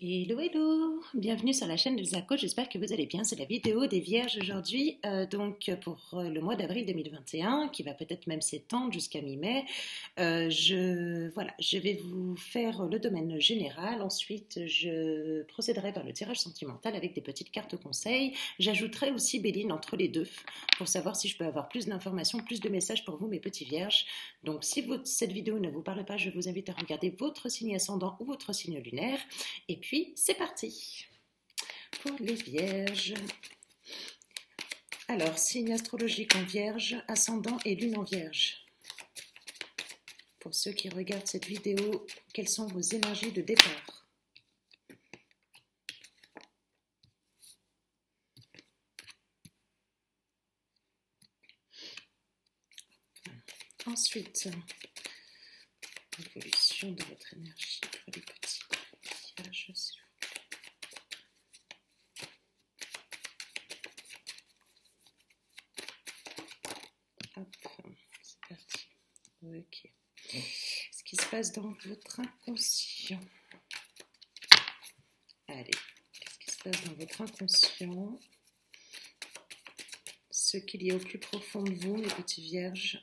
Hello, hello! Bienvenue sur la chaîne de Lisa Coach, j'espère que vous allez bien. C'est la vidéo des Vierges aujourd'hui, donc pour le mois d'avril 2021, qui va peut-être même s'étendre jusqu'à mi-mai. Je vais vous faire le domaine général, ensuite je procéderai par le tirage sentimental avec des petites cartes conseils. J'ajouterai aussi Béline entre les deux, pour savoir si je peux avoir plus d'informations, plus de messages pour vous mes petits Vierges. Donc si cette vidéo ne vous parle pas, je vous invite à regarder votre signe ascendant ou votre signe lunaire. Et puis, c'est parti pour les Vierges. Alors, signe astrologique en Vierge, ascendant et lune en Vierge. Pour ceux qui regardent cette vidéo, quelles sont vos énergies de départ? Ensuite, l'évolution de votre énergie pour les petits Vierges, s'il vous plaît. Hop, c'est parti. Ok. Ce qui se passe dans votre inconscient. Allez, qu'est-ce qui se passe dans votre inconscient? Ce qu'il y a au plus profond de vous, mes petits Vierges.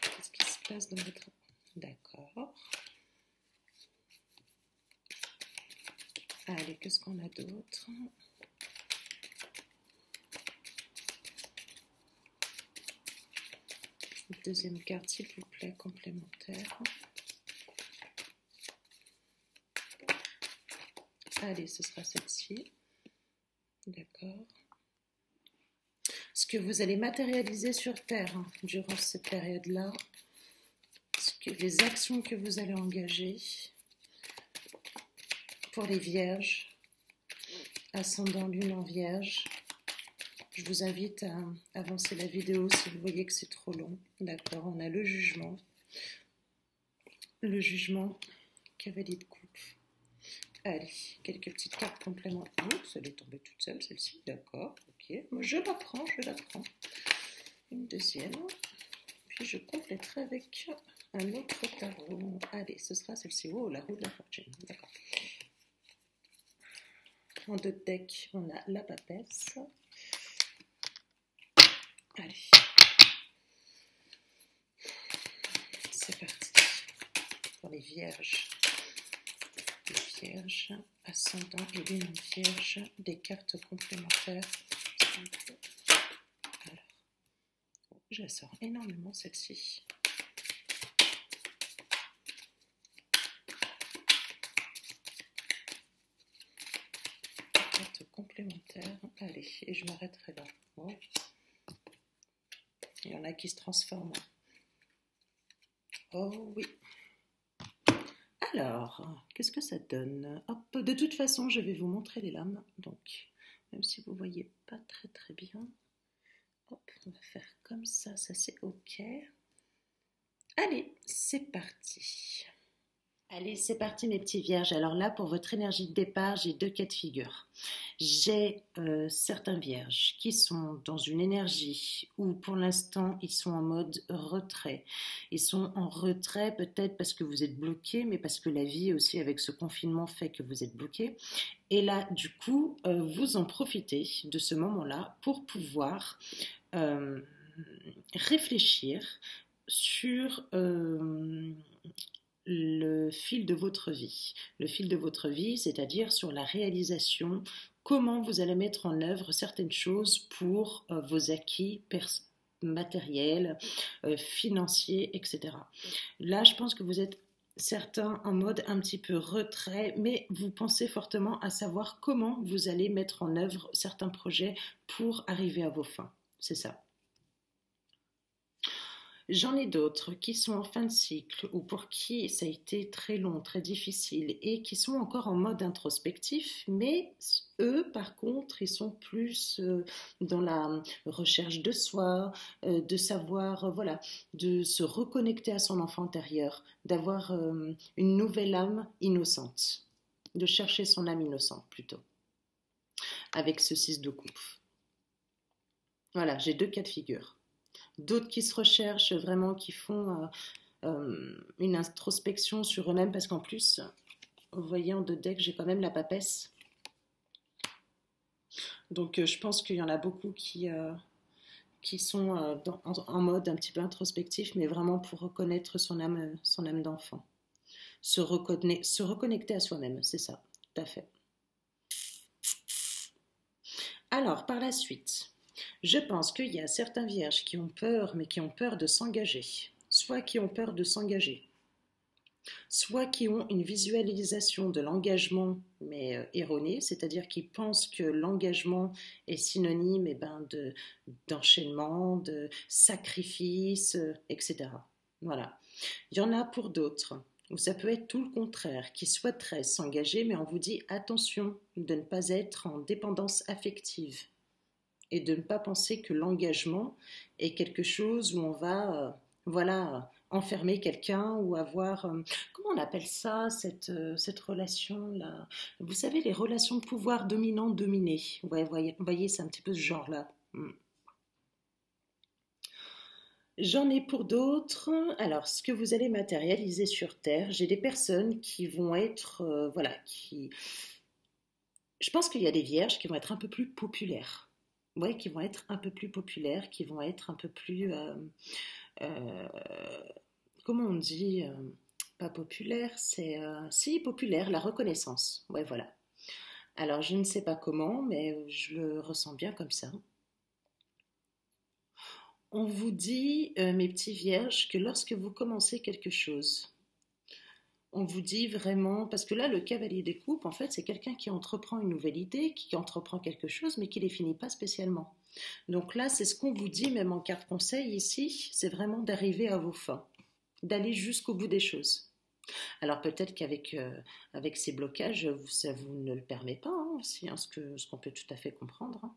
Qu'est-ce qui se passe dans votre... D'accord. Allez, qu'est-ce qu'on a d'autre? Deuxième carte, s'il vous plaît, complémentaire. Allez, ce sera celle-ci. D'accord. Ce que vous allez matérialiser sur Terre durant cette période-là, les actions que vous allez engager pour les Vierges, ascendant lune en Vierge. Je vous invite à avancer la vidéo si vous voyez que c'est trop long. D'accord, on a le jugement. Le jugement, cavalier de coupe. Allez, quelques petites cartes complémentaires. Oh, ça est tombée toute seule, celle-ci. D'accord, ok. Je la prends, je la prends. Une deuxième. Puis je compléterai avec un autre tarot. Allez, ce sera celle-ci. Oh, la roue de la fortune. D'accord. En deux decks, on a la papesse. Allez, c'est parti pour les Vierges. Les Vierges, ascendant et lune en Vierge, des cartes complémentaires. Alors, je la sors énormément celle-ci. Cartes complémentaires. Allez, et je m'arrêterai là. Oh. Il y en a qui se transforment. Oh oui. Alors, qu'est-ce que ça donne? Hop, de toute façon, je vais vous montrer les lames. Donc, même si vous ne voyez pas très bien, hop, on va faire comme ça c'est OK. Allez, c'est parti. Allez, c'est parti mes petits Vierges. Alors là, pour votre énergie de départ, j'ai deux cas de figure. J'ai certains Vierges qui sont dans une énergie où pour l'instant, ils sont en mode retrait. Ils sont en retrait peut-être parce que vous êtes bloqués, mais parce que la vie aussi avec ce confinement fait que vous êtes bloqués. Et là, du coup, vous en profitez de ce moment-là pour pouvoir réfléchir sur... le fil de votre vie. Le fil de votre vie, c'est-à-dire sur la réalisation, comment vous allez mettre en œuvre certaines choses pour vos acquis matériels, financiers, etc. Là, je pense que vous êtes certains en mode un petit peu retrait, mais vous pensez fortement à savoir comment vous allez mettre en œuvre certains projets pour arriver à vos fins. C'est ça. J'en ai d'autres qui sont en fin de cycle ou pour qui ça a été très long, très difficile et qui sont encore en mode introspectif, mais eux, par contre, ils sont plus dans la recherche de soi, de savoir, voilà, de se reconnecter à son enfant intérieur, d'avoir une nouvelle âme innocente, de chercher son âme innocente plutôt, avec ce 6 de coupe. Voilà, j'ai deux cas de figure. D'autres qui se recherchent vraiment, qui font une introspection sur eux-mêmes, parce qu'en plus, Vous voyez, en deux decks, j'ai quand même la papesse. Donc, je pense qu'il y en a beaucoup qui sont en mode un petit peu introspectif, mais vraiment pour reconnaître son âme d'enfant. Se reconnecter à soi-même, c'est ça, tout à fait. Alors, par la suite, je pense qu'il y a certains vierges qui ont peur, mais qui ont peur de s'engager. Soit qui ont peur de s'engager, soit qui ont une visualisation de l'engagement, mais erronée, c'est-à-dire qui pensent que l'engagement est synonyme d'enchaînement, de sacrifice, etc. Voilà. Il y en a pour d'autres où ça peut être tout le contraire, qui souhaiteraient s'engager, mais on vous dit attention de ne pas être en dépendance affective et de ne pas penser que l'engagement est quelque chose où on va, voilà, enfermer quelqu'un ou avoir, comment on appelle ça, cette relation-là? Vous savez, les relations de pouvoir dominant-dominé. Ouais, voyez, c'est un petit peu ce genre-là. J'en ai pour d'autres. Alors, ce que vous allez matérialiser sur Terre, j'ai des personnes qui vont être, voilà, qui... Je pense qu'il y a des vierges qui vont être un peu plus populaires. Ouais, qui vont être un peu plus populaires, qui vont être un peu plus... euh, comment on dit pas populaire, c'est... si, populaire, la reconnaissance. Ouais, voilà. Alors, je ne sais pas comment, mais je le ressens bien comme ça. On vous dit, mes petits vierges, que lorsque vous commencez quelque chose, on vous dit vraiment, parce que là, le cavalier des coupes, en fait, c'est quelqu'un qui entreprend une nouvelle idée, qui entreprend quelque chose, mais qui ne les finit pas spécialement. Donc là, c'est ce qu'on vous dit, même en carte conseil ici, c'est vraiment d'arriver à vos fins, d'aller jusqu'au bout des choses. Alors peut-être qu'avec avec ces blocages, ça vous ne le permet pas hein, aussi, hein, ce qu'on peut tout à fait comprendre. Hein.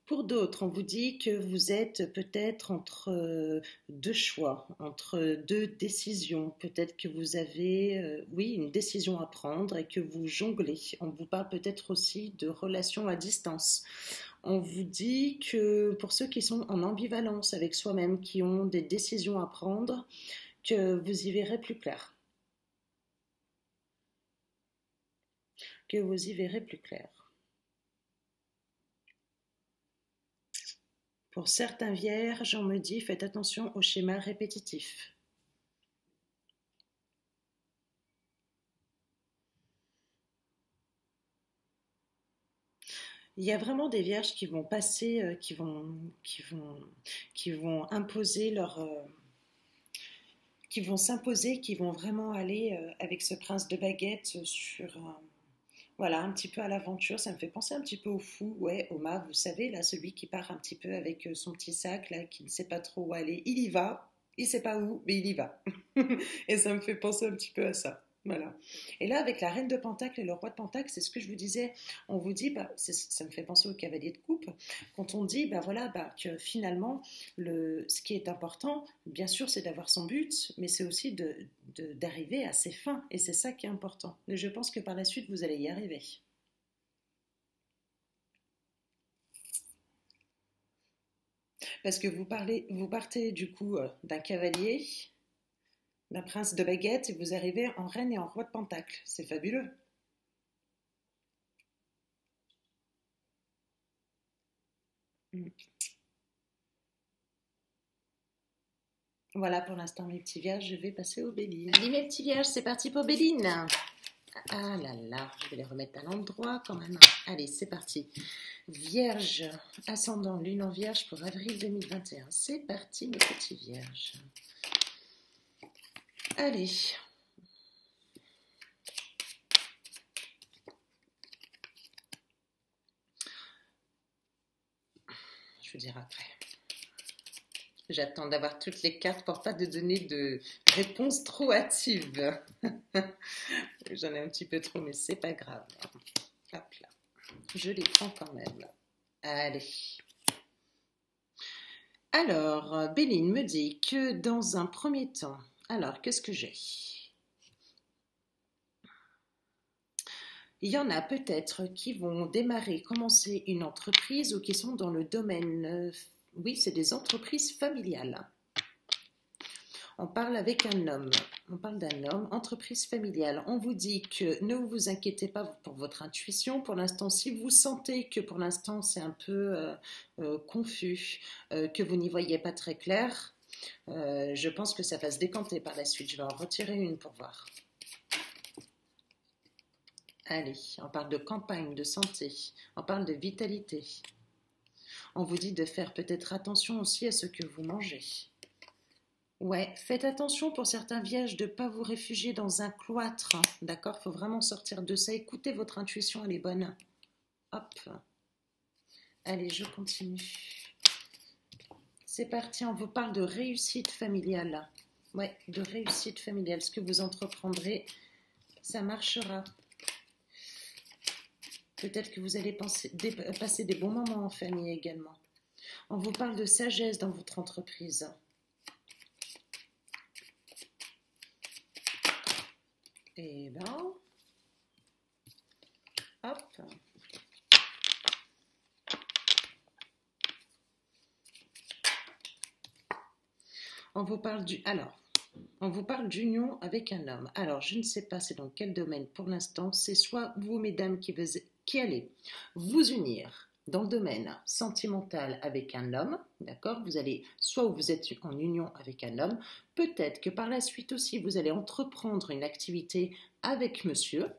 Pour d'autres, on vous dit que vous êtes peut-être entre deux choix, entre deux décisions. Peut-être que vous avez, oui, une décision à prendre et que vous jonglez. On vous parle peut-être aussi de relations à distance. On vous dit que pour ceux qui sont en ambivalence avec soi-même, qui ont des décisions à prendre, que vous y verrez plus clair. Que vous y verrez plus clair. Pour certains vierges, on me dit faites attention aux schémas répétitifs. Il y a vraiment des vierges qui vont passer, qui vont imposer qui vont s'imposer, qui vont vraiment aller avec ce prince de baguette sur, voilà, un petit peu à l'aventure. Ça me fait penser un petit peu au fou, ouais, au mât, vous savez, là, celui qui part un petit peu avec son petit sac, là, qui ne sait pas trop où aller. Il y va, il ne sait pas où, mais il y va. Et ça me fait penser un petit peu à ça. Voilà. Et là, avec la reine de Pentacle et le roi de Pentacle, c'est ce que je vous disais. On vous dit, ça me fait penser au cavalier de coupe, quand on dit, voilà, que finalement, ce qui est important, bien sûr, c'est d'avoir son but, mais c'est aussi d'arriver à ses fins. Et c'est ça qui est important. Et je pense que par la suite, vous allez y arriver. Parce que vous partez du coup d'un cavalier, d'un prince de baguette, et vous arrivez en reine et en roi de pentacle. C'est fabuleux. Voilà pour l'instant mes petits vierges, je vais passer aux Bélines. Allez mes petits vierges, c'est parti pour Béline. Ah là là, je vais les remettre à l'endroit quand même. Allez, c'est parti. Vierge, ascendant, lune en vierge pour avril 2021. C'est parti mes petits vierges. Allez. Je vous dirai après. J'attends d'avoir toutes les cartes pour pas de donner de réponses trop hâtives. J'en ai un petit peu trop, mais c'est pas grave. Hop là. Je les prends quand même. Allez. Alors, Béline me dit que dans un premier temps, alors qu'est-ce que j'ai? Il y en a peut-être qui vont démarrer, commencer une entreprise ou qui sont dans le domaine, oui, c'est des entreprises familiales. On parle avec un homme. On parle d'un homme, entreprise familiale. On vous dit que ne vous inquiétez pas pour votre intuition. Pour l'instant, si vous sentez que pour l'instant c'est un peu confus, que vous n'y voyez pas très clair, je pense que ça va se décanter par la suite. Je vais en retirer une pour voir. Allez, on parle de campagne, de santé. On parle de vitalité. On vous dit de faire peut-être attention aussi à ce que vous mangez. Ouais, faites attention pour certains vierges de ne pas vous réfugier dans un cloître, hein, d'accord? Il faut vraiment sortir de ça. Écoutez votre intuition, elle est bonne. Hop. Allez, je continue. C'est parti, on vous parle de réussite familiale. Ouais, de réussite familiale. Ce que vous entreprendrez, ça marchera. Peut-être que vous allez passer des bons moments en famille également. On vous parle de sagesse dans votre entreprise. Et ben, hop. On vous parle on vous parle d'union avec un homme. Alors, je ne sais pas c'est dans quel domaine pour l'instant. C'est soit vous, mesdames, qui allez vous unir dans le domaine sentimental avec un homme, d'accord? Vous allez, soit vous êtes en union avec un homme, peut-être que par la suite aussi, vous allez entreprendre une activité avec monsieur.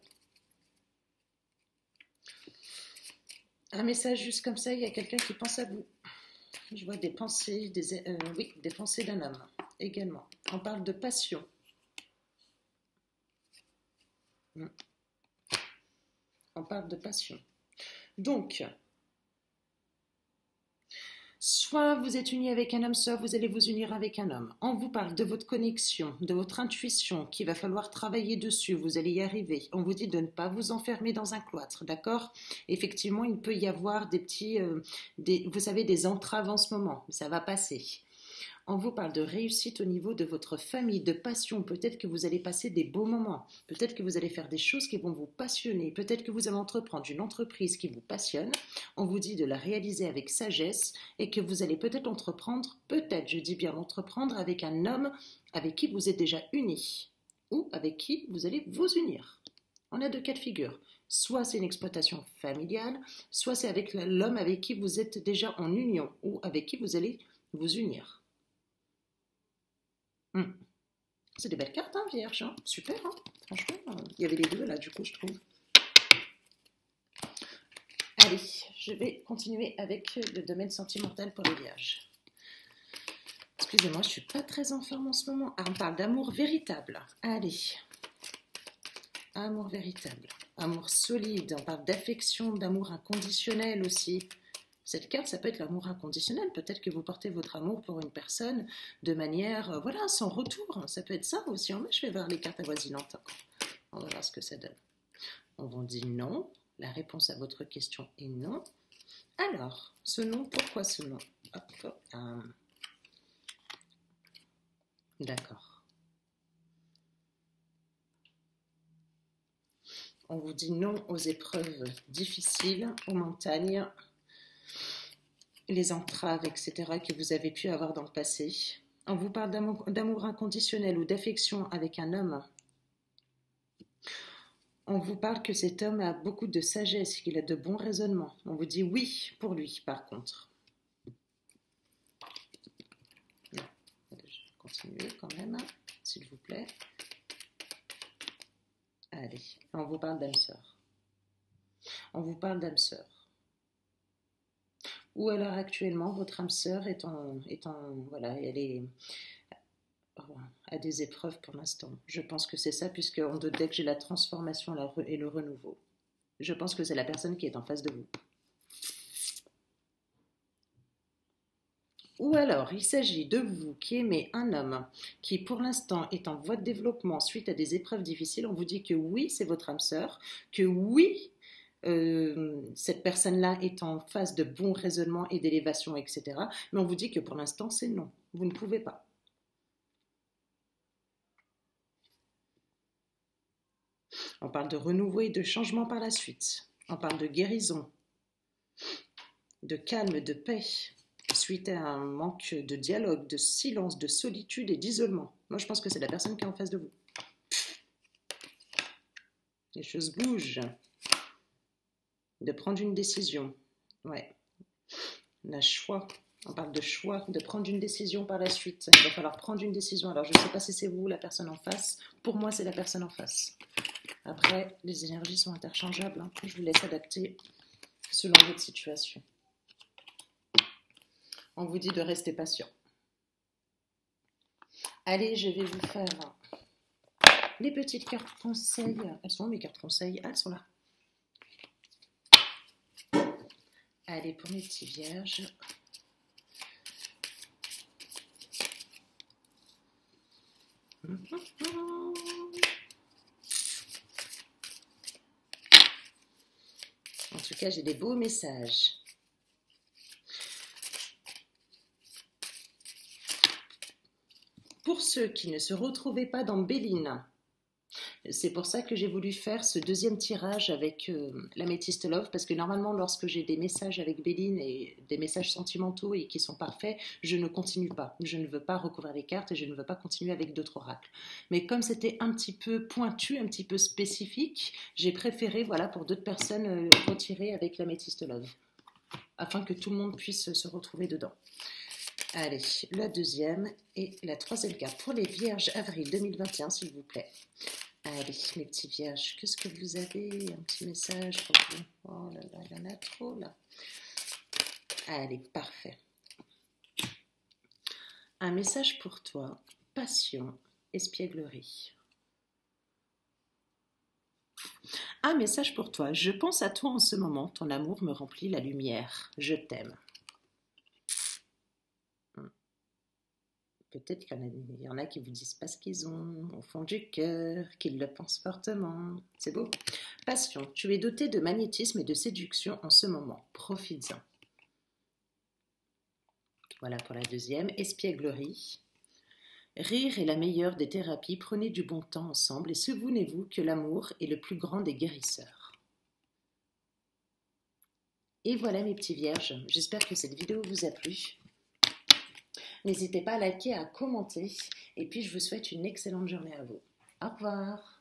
Un message juste comme ça, il y a quelqu'un qui pense à vous. Je vois des pensées, oui, des pensées d'un homme également. On parle de passion. On parle de passion. Donc, soit vous êtes unis avec un homme, soit vous allez vous unir avec un homme. On vous parle de votre connexion, de votre intuition, qu'il va falloir travailler dessus, vous allez y arriver. On vous dit de ne pas vous enfermer dans un cloître, d'accord? Effectivement, il peut y avoir des petits, vous savez, des entraves en ce moment, mais ça va passer. On vous parle de réussite au niveau de votre famille, de passion. Peut-être que vous allez passer des beaux moments. Peut-être que vous allez faire des choses qui vont vous passionner. Peut-être que vous allez entreprendre une entreprise qui vous passionne. On vous dit de la réaliser avec sagesse et que vous allez peut-être entreprendre, je dis bien entreprendre avec un homme avec qui vous êtes déjà unis ou avec qui vous allez vous unir. On a deux cas de figure. Soit c'est une exploitation familiale, soit c'est avec l'homme avec qui vous êtes déjà en union ou avec qui vous allez vous unir. C'est des belles cartes, hein, vierge. Hein. Super, hein. Franchement, il y avait les deux là, du coup, je trouve. Allez, je vais continuer avec le domaine sentimental pour les vierges. Excusez-moi, je ne suis pas très en forme en ce moment. Ah, on parle d'amour véritable. Allez. Amour véritable. Amour solide. On parle d'affection, d'amour inconditionnel aussi. Cette carte, ça peut être l'amour inconditionnel. Peut-être que vous portez votre amour pour une personne de manière, voilà, sans retour. Ça peut être ça aussi. Je vais voir les cartes avoisinantes. On va voir ce que ça donne. On vous dit non. La réponse à votre question est non. Alors, ce nom, pourquoi ce nom? D'accord. On vous dit non aux épreuves difficiles, aux montagnes, les entraves, etc. que vous avez pu avoir dans le passé. On vous parle d'amour inconditionnel ou d'affection avec un homme. On vous parle que cet homme a beaucoup de sagesse, qu'il a de bons raisonnements. On vous dit oui pour lui, par contre. Non. Je vais continuer quand même, s'il vous plaît. Allez, on vous parle d'âme sœur. On vous parle d'âme sœur. Ou alors actuellement, votre âme sœur voilà, elle est à des épreuves pour l'instant. Je pense que c'est ça, puisque dès que j'ai la transformation et le renouveau, je pense que c'est la personne qui est en face de vous. Ou alors, il s'agit de vous qui aimez un homme qui, pour l'instant, est en voie de développement suite à des épreuves difficiles. On vous dit que oui, c'est votre âme sœur, que oui, cette personne-là est en phase de bon raisonnement et d'élévation, etc. Mais on vous dit que pour l'instant, c'est non. Vous ne pouvez pas. On parle de renouveau et de changement par la suite. On parle de guérison, de calme, de paix, suite à un manque de dialogue, de silence, de solitude et d'isolement. Moi, je pense que c'est la personne qui est en face de vous. Les choses bougent. De prendre une décision. Ouais. Le choix. On parle de choix, de prendre une décision par la suite. Il va falloir prendre une décision. Alors, je ne sais pas si c'est vous ou la personne en face. Pour moi, c'est la personne en face. Après, les énergies sont interchangeables. Hein. Je vous laisse adapter selon votre situation. On vous dit de rester patient. Allez, je vais vous faire les petites cartes conseils. Elles sont où mes cartes conseils? Ah, elles sont là. Allez, pour mes petits vierges. En tout cas, j'ai des beaux messages. Pour ceux qui ne se retrouvaient pas dans Béline, c'est pour ça que j'ai voulu faire ce deuxième tirage avec l'améthyste love, parce que normalement, lorsque j'ai des messages avec Béline et des messages sentimentaux et qui sont parfaits, je ne continue pas. Je ne veux pas recouvrir les cartes et je ne veux pas continuer avec d'autres oracles. Mais comme c'était un petit peu pointu, un petit peu spécifique, j'ai préféré, voilà, pour d'autres personnes, retirer avec l'améthyste love, afin que tout le monde puisse se retrouver dedans. Allez, la deuxième et la troisième carte pour les vierges avril 2021, s'il vous plaît. Allez, mes petits vierges, qu'est-ce que vous avez? Un petit message pour vous. Oh là là, il y en a trop là. Allez, parfait. Un message pour toi, passion, espièglerie. Un message pour toi, je pense à toi en ce moment, ton amour me remplit la lumière, je t'aime. Peut-être qu'il y en a qui vous disent pas ce qu'ils ont au fond du cœur, qu'ils le pensent fortement. C'est beau. Passion, tu es doté de magnétisme et de séduction en ce moment. Profites-en. Voilà pour la deuxième. Espièglerie. Rire est la meilleure des thérapies. Prenez du bon temps ensemble et souvenez-vous que l'amour est le plus grand des guérisseurs. Et voilà mes petits vierges. J'espère que cette vidéo vous a plu. N'hésitez pas à liker, à commenter. Et puis, je vous souhaite une excellente journée à vous. Au revoir.